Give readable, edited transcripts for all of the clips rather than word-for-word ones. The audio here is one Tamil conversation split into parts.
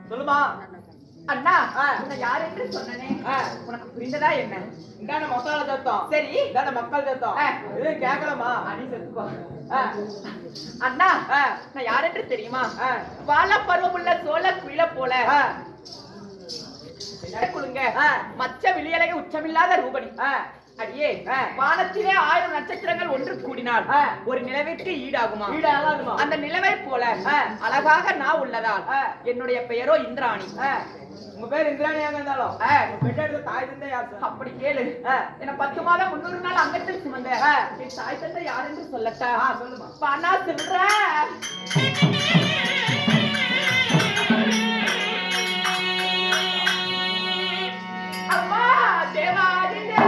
சொல்லுமா அண்ணா உன்னை யார் என்று சொன்னனே உனக்கு புரிந்ததா என்ன? இந்தான மசாலா சத்தம், சரி இந்தான மக்கள் சத்தம், இது கேட்கலாமா? அடி செத்துப்பா. அண்ணா நான் யார் என்று தெரியுமா? வாழ பருவமுள்ள சோழ குயில போல குழுங்க மச்ச விழியழகை உச்சமில்லாத ரூபணி. அடியே வானத்திலே 1000 நட்சத்திரங்கள் ஒன்று கூடினால் ஒரு நிலவிற்கு ஈடாகுமா? அந்த நிலவை போல அழகாக நான் உள்ளதால் என்னுடைய பெயரோ இந்திராணி. உங்க பேர் இந்திராணியாக இருந்தாலும் பெற்றெடுத்த தாய் தந்தை யார்? அப்படி கேளு. என்ன 10 மாதம் 300 நாள் அங்கத்தில் சுமந்த என் தாய் தந்தை யார் என்று சொல்லட்டா? சொல்லுமா. பணா சொல்ற அம்மா தேவாதி தேவ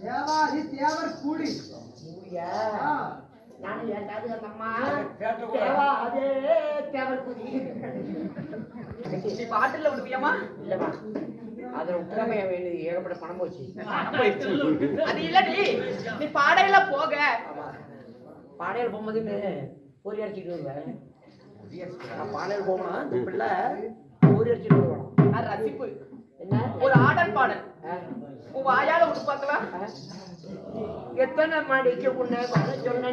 தேவாதி தேவர் கூடி கூடியா நானும் ஏதாவது அந்த அம்மா தேவா அதே தேவர் கூடி நீ பாட்டுல விடுவியம்மா இல்லம்மா அதுல உட்காமைய வேண்டியது ஏகப்பட்ட பணம் போச்சு அது இல்லடி நீ பாடையில போக பாடையில் போகும்போது பொறி அடிச்சுட்டு வருவேன் நான் பாடையில் போகணும் இந்த பிள்ளை பொறி அடிச்சுட்டு வருவேன் அது ரசிப்பு என்ன ஒரு ஆடல் பாடல் உன் வாயால விட்டு பார்க்கலாம் எத்தனை மணிக்கு உன்னை வர சொன்னி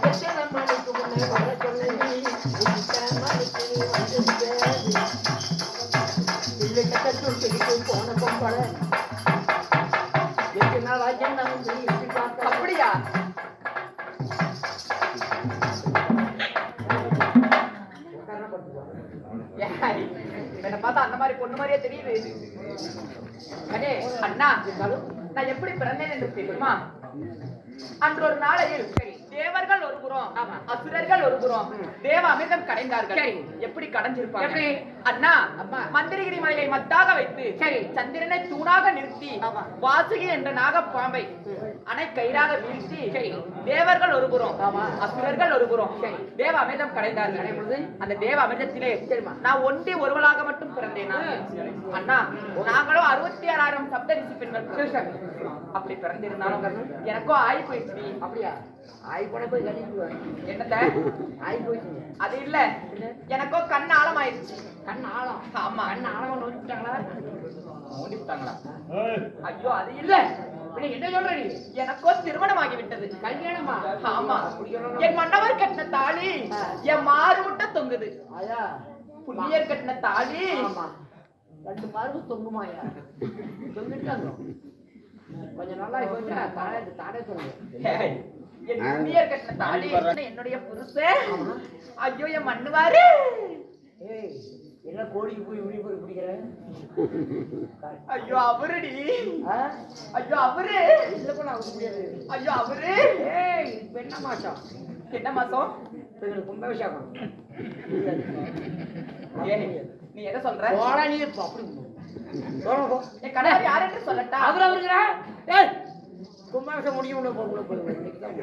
எத்தனை மணிக்கு உன்னை வர சொன்னி இல்லை கட்டத்தில் பிடிக்கும் போன பொம்பளை எட்டு நாள் ஆச்சு நான் எட்டி பார்த்தேன் அப்படியா ஏய், என்னை பார்த்தா அந்த மாதிரி பொண்ணு மாதிரியே தெரியுது அண்ணே அண்ணா நான் எப்படி பிறந்தேன் என்று தெரியுமா அன்று ஒரு நாளையில் தேவர்கள் ஒரு புறம் அசுரர்கள் ஒரு புறம் தேவ அமிர்தம் கடைந்தார்கள் எப்படி கடைஞ்சிருப்பாங்க அண்ணா மந்திரகிரி மலையை மத்தாக வைத்து சந்திரனை தூணாக நிறுத்தி வாசுகி என்ற நாகப்பாம்பை அணை கயிறாக வீழ்த்தி தேவர்கள் ஒரு புறம் அசுரர்கள் ஒரு புறம் தேவ அமிர்தம் கடைந்தார்கள் அந்த தேவ அமிர்தத்திலே நான் ஒண்டி ஒருவளாக மட்டும் பிறந்தேன் அண்ணா நாங்களும் 66,000 சப்தரிசி பெண்கள் அப்படி பிறந்திருந்தாலும் எனக்கும் ஆயி போயிடுச்சு அப்படியா ஆய் போன போய் கழிக்குவேன் என்னத்த ஆய் போயிடுச்சு அது இல்ல எனக்கோ கண் ஆழம் ஆயிடுச்சு கண் ஆழம் ஆமா கண் ஆழம் நோக்கிட்டாங்களா மூடிட்டாங்களா ஐயோ அது இல்ல பின்ன என்ன சொல்ற நீ எனக்கோ திருமணம் ஆகிவிட்டது கல்யாணமா ஆமா என் மன்னவர் கட்டின தாலி என் மாறு முட்டை தொங்குது ஐயா புண்ணியர் கட்டின தாலி ஆமா 2 மார்க்கு தொங்குமாயா தொங்கிட்டாங்க கொஞ்சம் நல்லா போயிட்டா தாடே தொங்கும் ஏய், என் புண்ணியர் கட்டின தாலி என்னுடைய புருஷன் ஐயோ என் மண்ணுவாரு ஏய் என்ன கோடிக்கு போய் உரி போய் பிடிக்கிற ஐயோ அவருடி ஐயோ அவரு இல்ல போல அவங்க முடியாது ஐயோ அவரு ஏய் இப்ப என்ன மாசம் என்ன மாசம் எங்களுக்கு கும்பாபிஷேகம் ஏய், நீ எதை சொல்ற போடா நீ அப்படி போ என் கணவர் யார் என்று சொல்லட்டா அவருக்குறா ஏய் கும்பாபிஷேகம் முடியும் போகுது இன்னைக்கு தான்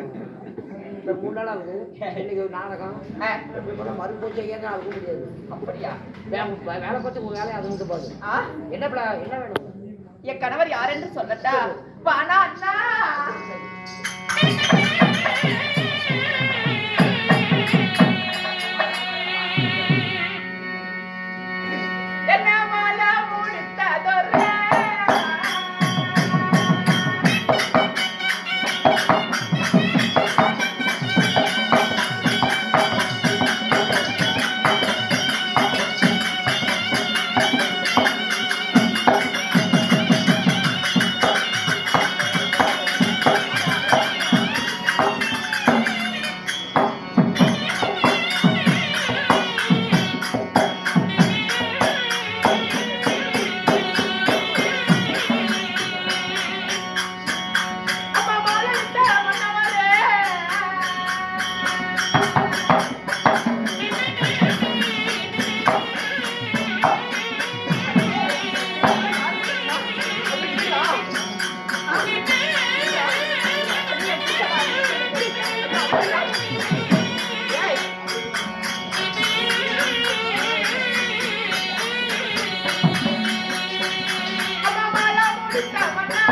இந்த 3 நாள் ஆகுது இன்னைக்கு ஒரு நாடகம் இப்படி போனால் மறுபூஜை ஏன்னா அதுக்கு முடியாது அப்படியா வேலை பார்த்து உங்க வேலையை அது மட்டும் பாரு ஆ? என்ன வேணும் என் கணவர் யார் என்று சொல்லட்டா வானா அண்ணா என்ன மாலை முடித்ததொரு அம்மா மாலை விட்ட மன்னவரே அம்மா மாலை முடித்த மன்னா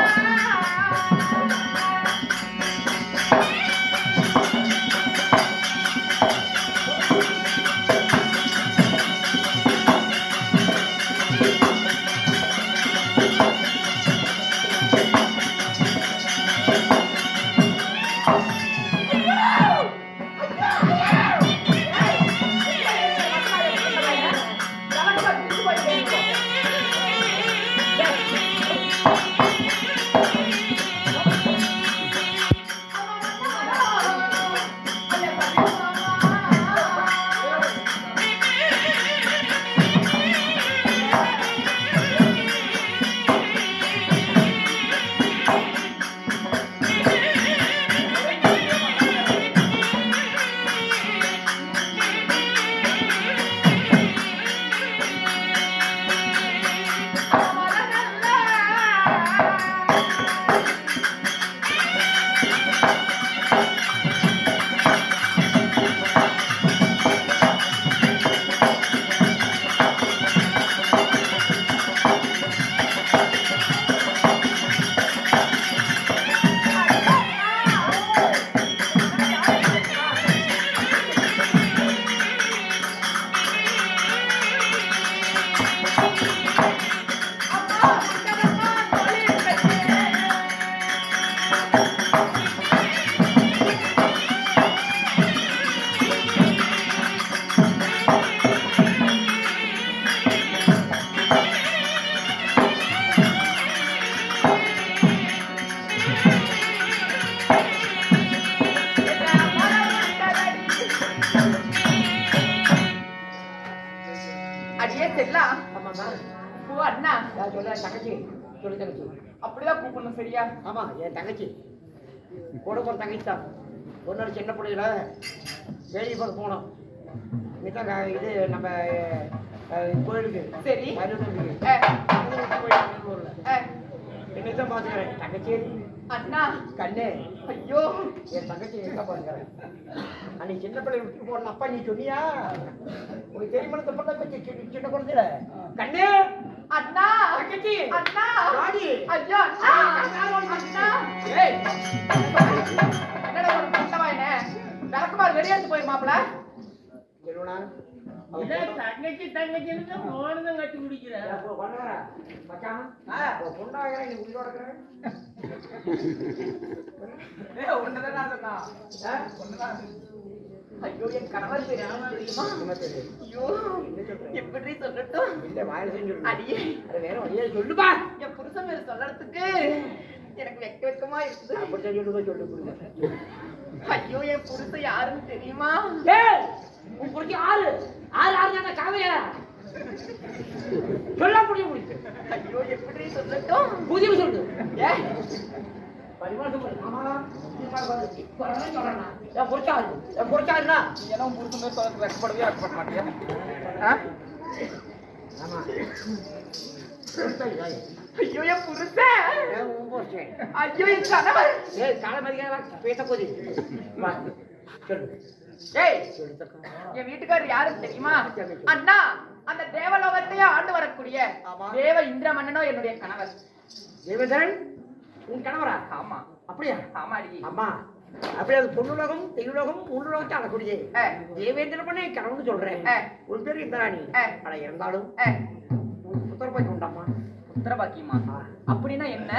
அண்ணா ஓ அண்ணா நான் சொல்ல தங்கச்சி சொல்லு தங்கச்சி அப்படிதான் கூப்பிடணும் சரியா? ஆமா என் தங்கச்சி கூட போற தங்கச்சி தான். ஒரு நாள் சின்ன பிள்ளையில வேலைக்கு பார்க்க போனோம். இதான் இது நம்ம கோயிலுக்கு சரி. மயிலூருக்கு என்னை தான் பார்த்துக்கிறேன் தங்கச்சி. அண்ணா கண்ணு ஐயோ என் தங்கச்சி எங்க பார்த்துக்கிறேன். அன்னைக்கு சின்ன பிள்ளை விட்டு போன அப்பா நீ சொன்னியா? உனக்கு தெரியுமா இந்த பொண்ணை சின்ன குழந்தைல கண்ணு அண்ணா தங்கச்சி அண்ணா வாடி. ஐயோ அண்ணா அண்ணா ஏய் என்னடா ஒரு பட்டவாயினே விளக்குமாறு வெளியேந்து போய் மாப்ள சொல்லுடா. தங்கச்சி தங்கச்சின்னு போனதும் கட்டி குடிக்கிற மச்சான் பொண்ணாகிற நீ உயிரோட இருக்கிற ஒண்ணுதான் நான் சொன்னா ஐயோ என் கணவர் பேர் என்ன தெரியுமா? ஐயோ எப்படி சொல்லட்டும்? இல்ல வாயில செஞ்சு அடியே அது வேற வழியா சொல்லுப்பா. என் புருஷன் பேர் சொல்லறதுக்கு எனக்கு வெக்கமா இருக்குது. அப்படி சொல்லுங்க சொல்லு புரியுது. ஐயோ என் புருஷன் யாருன்னு தெரியுமா? ஏய் உன் புரிஞ்சு ஆறு ஆறு ஆறு காவையா சொல்ல முடியும் முடியும். ஐயோ எப்படி சொல்லட்டும்? புதிய சொல்லு. ஏ பரிமாற்றம் ஆமா சொல்றேன். என் புரிச்சாரு என் புரிச்சாருனா ஏன்னா உன் புருஷன் பேர் சொல்றதுக்கு வெக்கப்படவே வெக்கப்பட மாட்டியா? ஆமா ஐயோ என் புருஷன் உன் புரிச்சேன். ஐயோ என் கணவர் ஏய் காலமதியா பேச போதி சொல்லு. ஏய் சொல்லுக்கா. என் வீட்டுக்காரர் யாருன்னு தெரியுமா? அண்ணா அந்த தேவலோகத்தையே ஆண்டு வரக்கூடிய தேவ இந்திர மன்னனோ என்னுடைய கணவர். தேவதன் உன் கணவரா? ஆமா அப்படியா? ஆமாடி. அம்மா அப்படியே அது பொண்ணுலகம் தெய்வலோகம் மூன்றுலோகத்தை அடக்கூடிய தேவேந்திர பண்ண கணவன் சொல்றேன். உன் பேரு இந்திராணி. அட இருந்தாலும் புத்தரப்பாக்கி உண்டாமா? புத்திரபாக்கியமா? அப்படின்னா என்ன?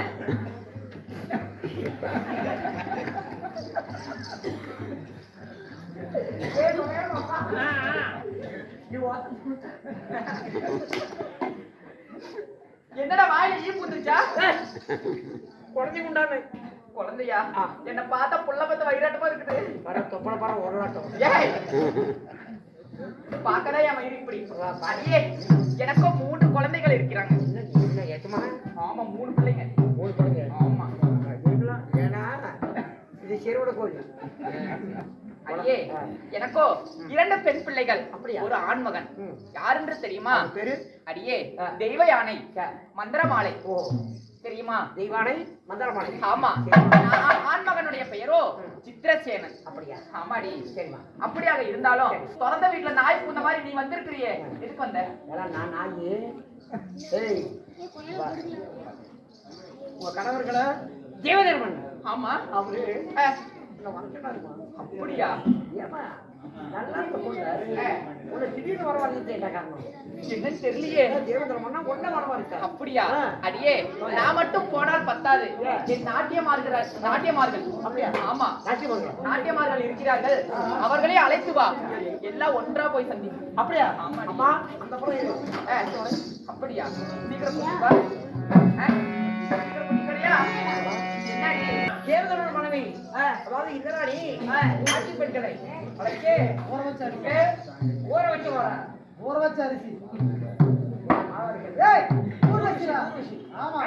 என்னடா வாயில ஈ பூந்துச்சா? குழந்தை உண்டானே குழந்தையா? என்ன பார்த்தா புள்ள பத்த வயிறாட்டமா இருக்குது. வர தொப்பள பாற ஓடலாட்டம். ஏய் பாக்கடா என் வயிறு இப்படி. அடியே எனக்கும் 3 குழந்தைகள் இருக்கிறாங்க. என்ன ஏத்தமா? ஆமா 3 பிள்ளைங்க. 3 குழந்தை. ஆமா ஏன்னா இது செருவோட கோயில். அடியே எனக்கோ 2 பெண் பிள்ளைகள். அப்படியா? ஒரு ஆண்மகன். யாருன்னு தெரியுமா? பேரு அடியே தெய்வ யானை மந்திரமாலை. ஓ தெரியுமா? தெய்வானை மந்திரமாலை. ஆமா ஆண்மகனுடைய பெயரோ சித்திரசேனன். அப்படியா? ஆமாடி. சரிமா. அப்படியாக இருந்தாலும் திறந்த வீட்டுல நாய் பூந்த மாதிரி நீ வந்திருக்கிறியே, எதுக்கு வந்த? நான் நாயி. ஏய் உங்க கணவர்களை தேவதர் பண்ண. ஆமா அவரு அப்படியா? ஏமா நல்லா இருக்க பொண்ணு உன்னை திடீர்னு வரவாங்க என்ன காரணம்? என்னன்னு தெரியலையே. தேவதர் பண்ணா ஒன்ன வரவா இருக்கா? அப்படியா? அடியே நான் மட்டும் போனால் பத்தாது. என் நாட்டியமார்கள் அப்படியா? ஆமா நாட்டியமார்கள் இருக்கிறார்கள். அவர்களே அழைத்து வா, எல்லாம் ஒன்றா போய் சந்தி. அப்படியா? ஆமா அம்மா அந்த பக்கம் அப்படியா? சீக்கிரம் கூட்டிட்டு வா. சீக்கிரம் கூட்டிக்கறியா? என்னடி தேவதரோட மனைவி அதாவது இந்திராணி ஆட்சி பெண்களை அழைச்சு ஊற வச்ச அரிசி. ஏய் ஊர் வச்சிரா. ஆமா